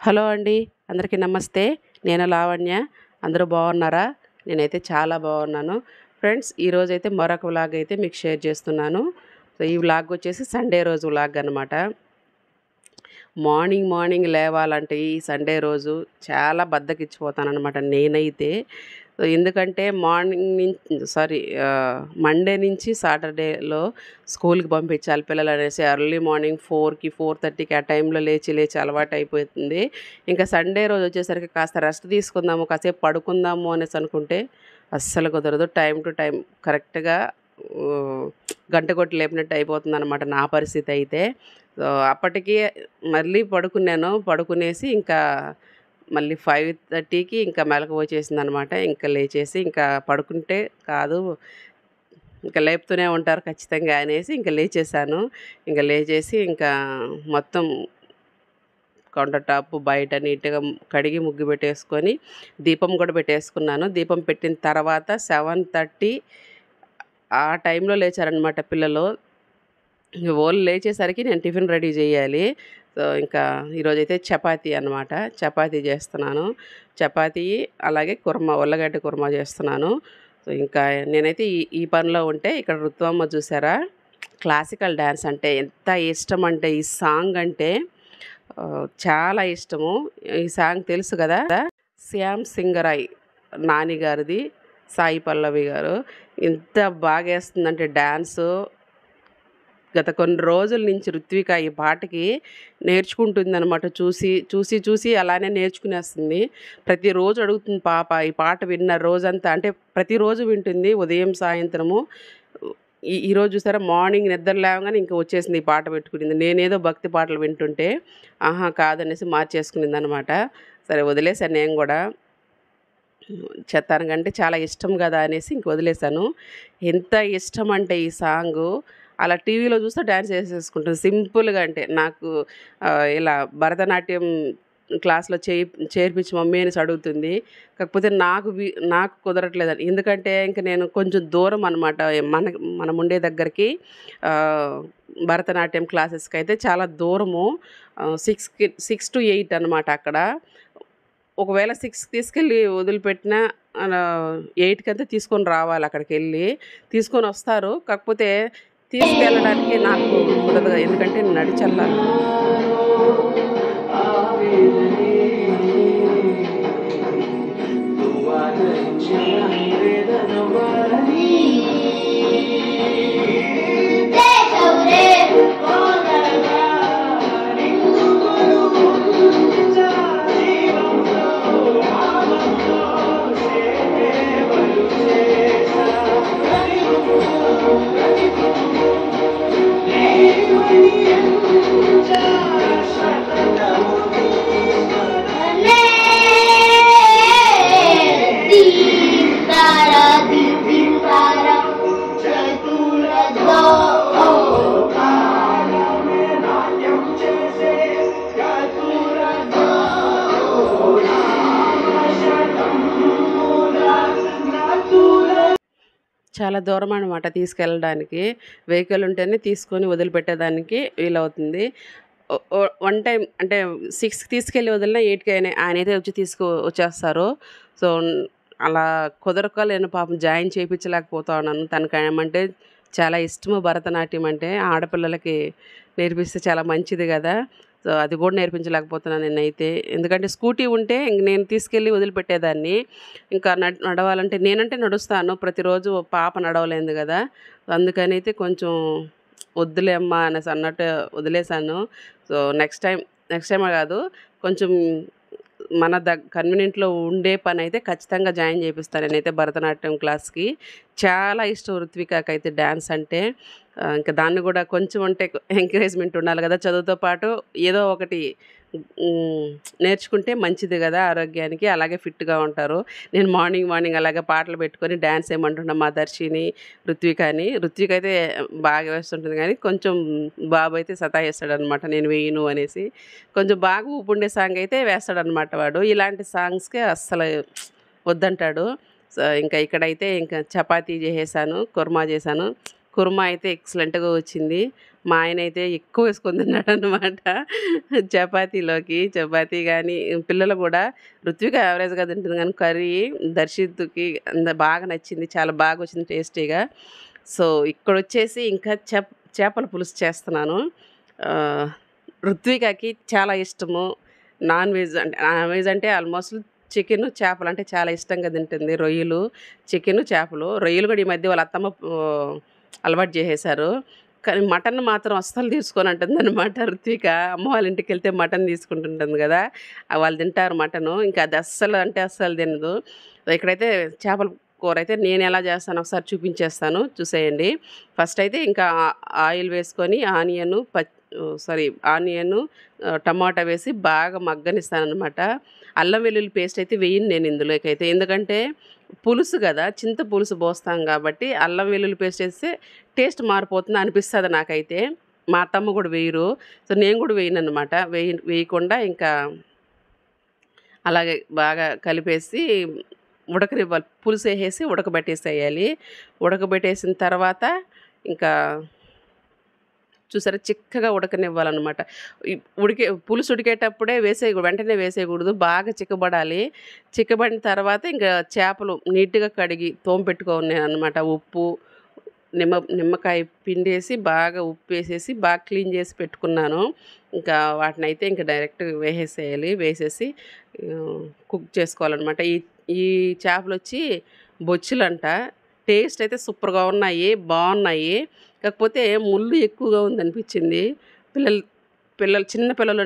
Hello అండి, అందరికీ నమస్తే. నేను లావణ్య. అందరూ బాగున్నారా? నేనైతే చాలా బాగున్నాను. ఫ్రెండ్స్, ఈరోజైతే మరొక వ్లాగ్ అయితే మీకు షేర్ చేస్తున్నాను. సో ఈ వ్లాగ్ వచ్చేసి సండే రోజు వ్లాగ్ అనమాట. మార్నింగ్ లేవాలంటే ఈ సండే రోజు చాలా బద్ధకిచ్చిపోతానన్నమాట నేనైతే. సో ఎందుకంటే మండే నుంచి సాటర్డేలో స్కూల్కి పంపించాలి పిల్లలు అనేసి ఎర్లీ మార్నింగ్ 4కి 4:30కి ఆ టైంలో లేచి అలవాటు అయిపోతుంది. ఇంకా సండే రోజు వచ్చేసరికి కాస్త రెస్ట్ తీసుకుందాము, కాసేపు పడుకుందాము అనేసి అనుకుంటే అస్సలు కుదరదు. టైం టు టైం కరెక్ట్గా గంట కొట్టి లేపినట్టు అయిపోతుంది అనమాట నా పరిస్థితి అయితే. సో అప్పటికి మళ్ళీ పడుకునేసి ఇంకా మళ్ళీ 5:30కి ఇంకా మెలకువ వచ్చేసిందనమాట. ఇంకా లేచేసి ఇంకా పడుకుంటే కాదు, ఇంకా లేపుతూనే ఉంటారు ఖచ్చితంగా అనేసి ఇంకా లేచేసాను. ఇంకా లేచేసి ఇంకా మొత్తం కౌంటర్ టాప్ బయట నీట్గా కడిగి ముగ్గు పెట్టేసుకొని దీపం కూడా పెట్టేసుకున్నాను. దీపం పెట్టిన తర్వాత 7:30 ఆ టైంలో లేచారనమాట పిల్లలు. వాళ్ళు లేచేసరికి నేను టిఫిన్ రెడీ చేయాలి. సో ఇంకా ఈరోజైతే చపాతీ అనమాట. చపాతీ చేస్తున్నాను. చపాతీ అలాగే ఉల్లగడ్డ కుర్మా చేస్తున్నాను. సో ఇంకా నేనైతే ఈ పనిలో ఉంటే ఇక్కడ రుత్వమ్మ చూసారా, క్లాసికల్ డ్యాన్స్ అంటే ఎంత ఇష్టం అంటే ఈ సాంగ్ అంటే చాలా ఇష్టము. ఈ సాంగ్ తెలుసు కదా, శ్యామ్ సింగరాయ్ నాని గారిది, సాయి పల్లవి గారు. ఎంత బాగా వేస్తుందంటే డ్యాన్సు. గత కొన్ని రోజుల నుంచి ఋత్విక ఈ పాటకి నేర్చుకుంటుందన్నమాట. చూసి అలానే నేర్చుకునేస్తుంది. ప్రతిరోజు అడుగుతుంది పాప ఈ పాట విన్న రోజంతా, అంటే ప్రతిరోజు వింటుంది ఉదయం సాయంత్రము. ఈరోజు చూసారా, మార్నింగ్ నిద్ర లేవగానే ఇంకా వచ్చేసింది ఈ పాట పెట్టుకునింది. నేనేదో భక్తి పాటలు వింటుంటే కాదనేసి మార్చేసుకునింది అనమాట. సరే వదిలేసాను నేను కూడా. తనకంటే చాలా ఇష్టం కదా అనేసి ఇంక వదిలేసాను. ఎంత ఇష్టం అంటే ఈ సాంగు, అలా టీవీలో చూస్తే డ్యాన్స్ చేసేసుకుంటుంది సింపుల్గా. అంటే నాకు ఇలా భరతనాట్యం క్లాస్లో చేర్పించి మమ్మీ అనేసి అడుగుతుంది. కాకపోతే నాకు కుదరట్లేదని, ఎందుకంటే ఇంక నేను కొంచెం దూరం అనమాట మనం ఉండే దగ్గరికి. భరతనాట్యం క్లాసెస్కి అయితే చాలా దూరము. 6 to 8 అనమాట అక్కడ. ఒకవేళ 6కి తీసుకెళ్ళి వదిలిపెట్టినా 8కి అంతా తీసుకొని రావాలి. అక్కడికి వెళ్ళి తీసుకొని వస్తారు, కాకపోతే తీసుకెళ్ళడానికి నాకు కుదరదు, ఎందుకంటే నడిచెళ్ళాలి. చాలా దూరం అనమాట తీసుకెళ్ళడానికి. వెహికల్ ఉంటేనే తీసుకొని వదిలిపెట్టేదానికి వీలవుతుంది. వన్ టైం అంటే 6కి తీసుకెళ్ళి వదిలినా 8కి ఆయనైతే వచ్చేస్తారు. సో అలా కుదరక నేను పాపం జాయిన్ చేయించలేకపోతా ఉన్నాను. తనకు ఏమంటే చాలా ఇష్టము భరతనాట్యం అంటే. ఆడపిల్లలకి నేర్పిస్తే చాలా మంచిది కదా. సో అది కూడా నేర్పించలేకపోతున్నాను నేనైతే. ఎందుకంటే స్కూటీ ఉంటే ఇంక నేను తీసుకెళ్ళి వదిలిపెట్టేదాన్ని. ఇంకా నడవాలంటే నేనంటే నడుస్తాను, ప్రతిరోజు పాప నడవలేదు కదా. అందుకని అయితే కొంచెం వద్దులే అమ్మా అనేసి అన్నట్టు వదిలేశాను. సో నెక్స్ట్ టైం కాదు, కొంచెం మన కన్వీనియంట్లో ఉండే పని అయితే ఖచ్చితంగా జాయిన్ చేపిస్తాను నేనైతే భరతనాట్యం క్లాస్కి. చాలా ఇష్టం ఋత్వికకి అయితే డ్యాన్స్ అంటే. ఇంకా దాన్ని కూడా కొంచెం అంటే ఎంకరేజ్మెంట్ ఉండాలి కదా, చదువుతో పాటు ఏదో ఒకటి నేర్చుకుంటే మంచిది కదా ఆరోగ్యానికి, అలాగే ఫిట్గా ఉంటారు. నేను మార్నింగ్ అలాగే పాటలు పెట్టుకొని డ్యాన్స్ ఏమంటున్నా మా దర్శిని ఋత్విక అయితే బాగా వేస్తుంటుంది, కానీ కొంచెం బాబు అయితే సతాయిస్తాడనమాట నేను వేయను అనేసి. కొంచెం బాగా ఊపుండే సాంగ్ అయితే వేస్తాడనమాట వాడు. ఇలాంటి సాంగ్స్కే అస్సలు వద్దంటాడు. సో ఇంకా ఇక్కడైతే ఇంకా చపాతీ చేసేసాను, కుర్మా చేశాను. కుర్మా అయితే ఎక్సలెంట్గా వచ్చింది. మా ఆయన అయితే ఎక్కువ వేసుకొని తిన్నాడనమాట చపాతీలోకి. చపాతీ కానీ పిల్లలు కూడా రుత్విక యావరేజ్‌గా తింటుంది కానీ కర్రీ దర్శిత్‌కి బాగా నచ్చింది. చాలా బాగా వచ్చింది టేస్టీగా. సో, ఇక్కడొచ్చేసి ఇంకా చేపల పులుసు చేస్తున్నాను. ఆహ్, రుత్వికకి చాలా ఇష్టము. నాన్ వెజ్ అంటే ఆల్మోస్ట్ చికెను, చేపలు అంటే చాలా ఇష్టంగా తింటుంది. రొయ్యలు, చికెను, చేపలు. రొయ్యలు కూడా ఈ మధ్య వాళ్ళ అత్తమ్మ అలవాటు చేసేశారు. కానీ మటన్ మాత్రం అస్సలు తీసుకోనంటుందనమాట రుత్విక. అమ్మ వాళ్ళ ఇంటికెళ్తే మటన్ తీసుకుంటుంటుంది గదా! వాళ్ళు తింటారు మటను. ఇంకా అది అస్సలు అంటే అస్సలు తినదు. ఇక్కడైతే చేపల కూరైతే నేనెలా చేస్తానో ఒకసారి చూపించేస్తాను. చూసేయండి. ఫస్ట్ అయితే ఇంకా ఆయిల్ వేసుకొని ఆనియను, టమాటా వేసి బాగా మగ్గనిస్తాననమాట. అల్లం వెల్లుల్లి పేస్ట్ అయితే వేయను నేను ఇందులోకైతే. ఎందుకంటే పులుసు గదా! చింత పులుసు పోస్తాం కాబట్టి అల్లం వెల్లుల్లి పేస్ట్ ఏస్తే టేస్ట్ మారిపోతుంది అనిపిస్తది నాకైతే. మా అత్తమ్మ కూడా వేయరు. సో, నేను కూడా వేయననమాట. వేయకుండా ఇంకా అలాగే బాగా కలిపేసి ఉడకనివ్వాలి. పులుసేసేసి ఉడకబెట్టేసేయాలి. ఉడకబెట్టేసిన తర్వాత ఇంకా చూసారా చిక్కగా ఉడకనివ్వాలనమాట. పులుసు ఉడికేటప్పుడే వెంటనే వేసేయకూడదు. బాగా చిక్కబడాలి. చిక్కబడిన తర్వాత ఇంకా చేపలు నీట్‌గా కడిగి తోమపెట్టుకున్నాననమాట. ఉప్పు, నిమ్మకాయ పిండేసి బాగా ఉప్పేసేసి బాగా క్లీన్ చేసి పెట్టుకున్నాను. ఇంకా వాటినైతే ఇంక డైరెక్ట్‌గా వేసేసేయాలి. వేసేసి కుక్ చేసుకోవాలనమాట. ఈ ఈ చేపలొచ్చి బొచ్చులంట. టేస్ట్ అయితే సూపర్‌గా ఉన్నాయి. బావున్నాయి. కాకపోతే ముళ్ళు ఎక్కువగా ఉందనిపించింది. పిల్లలు పిల్లలు చిన్న పిల్లలు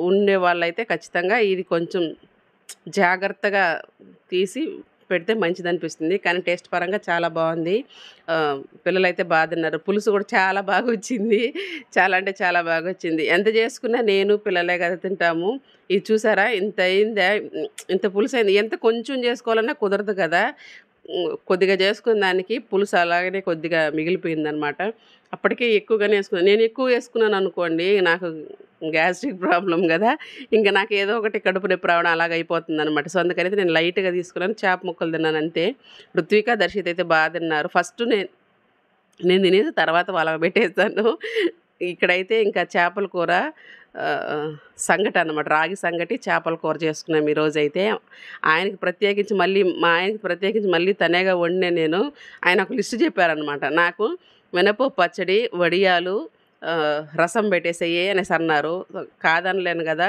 ఉండేవాళ్ళైతే ఖచ్చితంగా ఇది కొంచెం జాగ్రత్తగా తీసి పెడితే మంచిదనిపిస్తుంది. కానీ టేస్ట్ పరంగా చాలా బావుంది. పిల్లలైతే బా తిన్నారు. పులుసు కూడా చాలా బాగొచ్చింది. చాలా అంటే చాలా బాగొచ్చింది. ఎంత చేసుకున్నా నేను, పిల్లలే కదా తింటాము. ఇది చూసారా ఇంత అయిందా? ఇంత పులుసయింది. ఎంత కొంచెం చేసుకోవాలన్నా కుదరదు కదా! కొద్దిగా చేసుకున్న దానికి పులుసు అలాగనే కొద్దిగా మిగిలిపోయిందనమాట. అప్పటికే ఎక్కువగానే ఏసుకున్నాను. నేను ఎక్కువ ఏసుకున్నాననుకోండి నాకు గ్యాస్ట్రిక్ ప్రాబ్లమ్ గదా! ఇంక నాకేదో ఒకటి కడుపు నొప్పి రావడం అలాగయిపోతుందనమాట. సో, అందుకనైతే నేను లైట్‌గా తీసుకున్నాను. చేప ముక్కలు తిన్నానంతే. రుత్విక, దర్శిత్ అయితే బా తిన్నారు. ఫస్ట్ నేను తినేసి తర్వాత వాళ్ళకి పెట్టేసాను. ఇక్కడైతే ఇంకా చేపల కూర సంగటనమాట. రాగి సంగటి, చేపల కూర చేసుకున్నాం ఈరోజైతే. మా ఆయనకి ప్రత్యేకించి మళ్ళీ తనేగా వండినా నేను. ఆయన ఒక లిస్ట్ చెప్పారనమాట. నాకు మినపప్పు పచ్చడి, వడియాలు, రసం పెట్టేసేయి అనేసన్నారు. కాదనలేను గదా!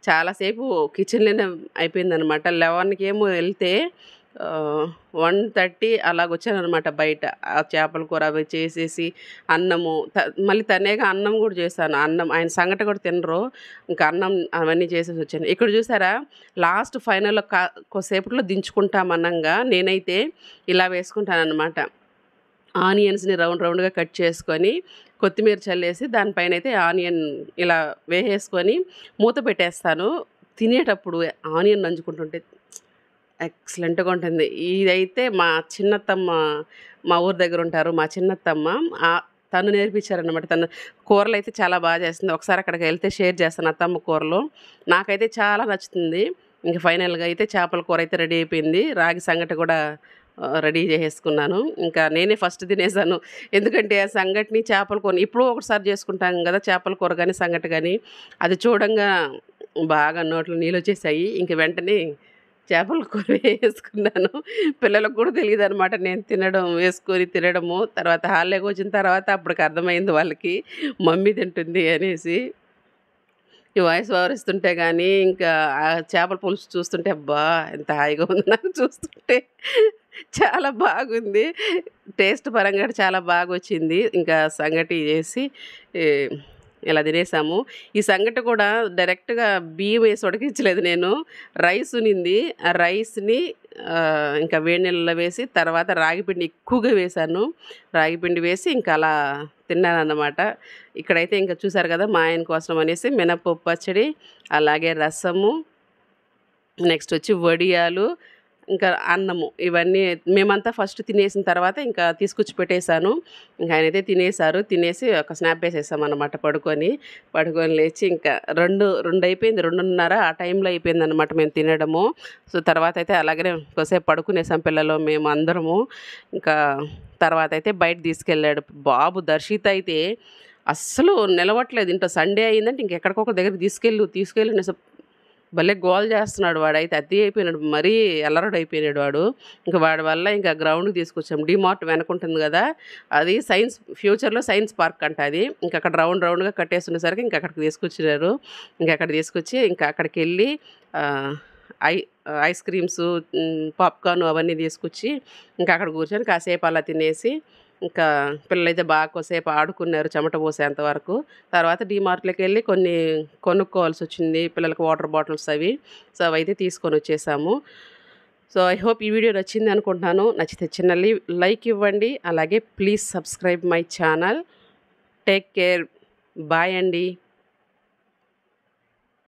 చాలాసేపు కిచెన్‌లోనే అయిపోయిందనమాట. 11కేమో వెళ్తే 1:30 అలాగొచ్చాననమాట బయట. ఆ చేపల కూర అవి చేసేసి, అన్నము మళ్ళీ తనేగా అన్నం గూడా చేశాను. ఆయన సంగటి కూడా తినరు. ఇంకా అన్నం అవన్నీ చేసేసొచ్చాను. ఇక్కడ చూసారా లాస్ట్ ఫైనల్‌లో కొద్దిసేపట్లో దించుకుంటామనంగా నేనైతే ఇలా వేసుకుంటాననమాట. ఆనియన్స్‌ని రౌండ్‌గా కట్ చేసుకొని, కొత్తిమీర చల్లేసి దానిపైనైతే ఆనియన్ ఇలా వేసేసుకొని మూత పెట్టేస్తాను. తినేటప్పుడు ఆనియన్ నంచుకుంటుంటే ఎక్సలెంట్‌గా ఉంటుంది. ఇదైతే మా ఊరు దగ్గరుంటారు. మా చిన్నత్తమ్మ. తను నేర్పించారనమాట. తను కూరలైతే చాలా చేస్తుంది. ఒకసారి అక్కడికెళ్తే షేర్ చేస్తాను అత్తమ్మ కూరలు. నాకైతే చాలా నచ్చుతుంది. ఇంక ఫైనల్‌గా అయితే చేపల కూరైతే రెడీ అయిపోయింది. రాగి సంగటి కూడా రెడీ చేసేసుకున్నాను. ఇంకా నేనే ఫస్ట్ తినేసాను. ఎందుకంటే ఆ సంగటిని, చేపల కూరని ఎప్పుడో ఒకసారి చేసుకుంటాం గదా! చేపల కూర గానీ, సంగటి గానీ. అది చూడంగా బాగా నోట్లో నీళ్ళొచ్చేసాయి. ఇంక వెంటనే చేపల కూర వేసుకున్నాను. పిల్లలకు కూడా తెలీదనమాట నేను వేసుకొని తినడము. తర్వాత హాల్లోకొచ్చిన తర్వాత అప్పటికి అర్థమైంది వాళ్ళకి మమ్మీ తింటుంది అనేసి. ఈ వాయిస్ ఓవర్ ఇస్తుంటే గానీ, ఇంకా ఆ చేపల పులుసు చూస్తుంటే అబ్బా! ఎంత హాయిగా ఉందో నాకు చూస్తుంటే. చాలా బాగుంది. టేస్ట్ పరంగా కూడా చాలా బాగొచ్చింది. ఇంకా సంగటి చేసి ఈ ఇలా తినేసాము. ఈ సంగటి కూడా డైరెక్ట్‌గా బియ్యం వేసి ఉడికించలేదు నేను. రైస్ ఉనింది. ఆ రైస్‌ని ఇంకా వేడి నీళ్ళలో వేసి తర్వాత రాగిపిండి ఎక్కువగా వేశాను. రాగిపిండి వేసి ఇంకా అలా తిన్నానన్నమాట. ఇక్కడైతే ఇంక చూసారు కదా! మా ఆయన కోసం అనేసి మినపప్పు పచ్చడి, అలాగే రసము, నెక్స్ట్ వచ్చి వడియాలు, ఇంకా అన్నము. ఇవన్నీ మేమంతా ఫస్ట్ తినేసిన తర్వాత ఇంకా తీసుకొచ్చి పెట్టేసాను. ఇంక ఆయనైతే తినేసారు. తినేసి ఒక స్నాప్ ఏసేసామన్నమాట పడుకొని. లేచి ఇంకా 2 అయిపోయింది. 2:30 ఆ టైంలో అయిపోయిందనమాట మేము తినడము. సో, తర్వాతైతే అలాగనే కొద్దిసేపు పడుకునేసాం పిల్లలు, మేము అందరము. ఇంకా తర్వాతైతే బయట తీసుకెళ్ళాడు బాబు. దర్శిత్ అయితే అస్సలు నిలవట్లేదు. ఇంట్లో సండే అయిందంటే ఇంకెక్కడికొక దగ్గరికి తీసుకెళ్ళు అనేసి భలే గోల చేస్తున్నాడు వాడైతే. అతి అయిపోయినాడు. మరీ అల్లరుడయిపోయినాడు వాడు. ఇంక వాడి వల్ల ఇంకా గ్రౌండ్‌కి తీసుకొచ్చాం. డీమార్ట్ వెనకుంటుంది గదా! అది ఫ్యూచర్‌లో సైన్స్ పార్క్ అంట అది. ఇంక అక్కడ రౌండ్‌గా కట్టేసుండేసరికి ఇంక అక్కడికి తీసుకొచ్చినారు. ఇంక అక్కడ తీసుకొచ్చి ఇంక అక్కడికెళ్ళి ఆహ్, ఐ ఐస్ క్రీమ్సు, పాప్‌కార్న్ అవన్నీ తీసుకొచ్చి ఇంకా అక్కడ కూర్చొని కాసేపు అలా తినేసి, ఇంకా పిల్లలైతే బాగా కొద్దిసేపు ఆడుకున్నారు చెమట పోసేంత వరకు. తర్వాత డీమార్ట్‌లోకెళ్ళి కొన్ని కొనుక్కోవాల్సొచ్చింది. పిల్లలకి వాటర్ బాటిల్స్ అవి. సో, అవైతే తీసుకొనొచ్చేసాము. సో, ఐ హోప్ ఈ వీడియో నచ్చింది అనుకుంటున్నాను. నచ్చితే చిన్న లైక్ ఇవ్వండి. అలాగే please subscribe my channel. Take care. Bye అండి.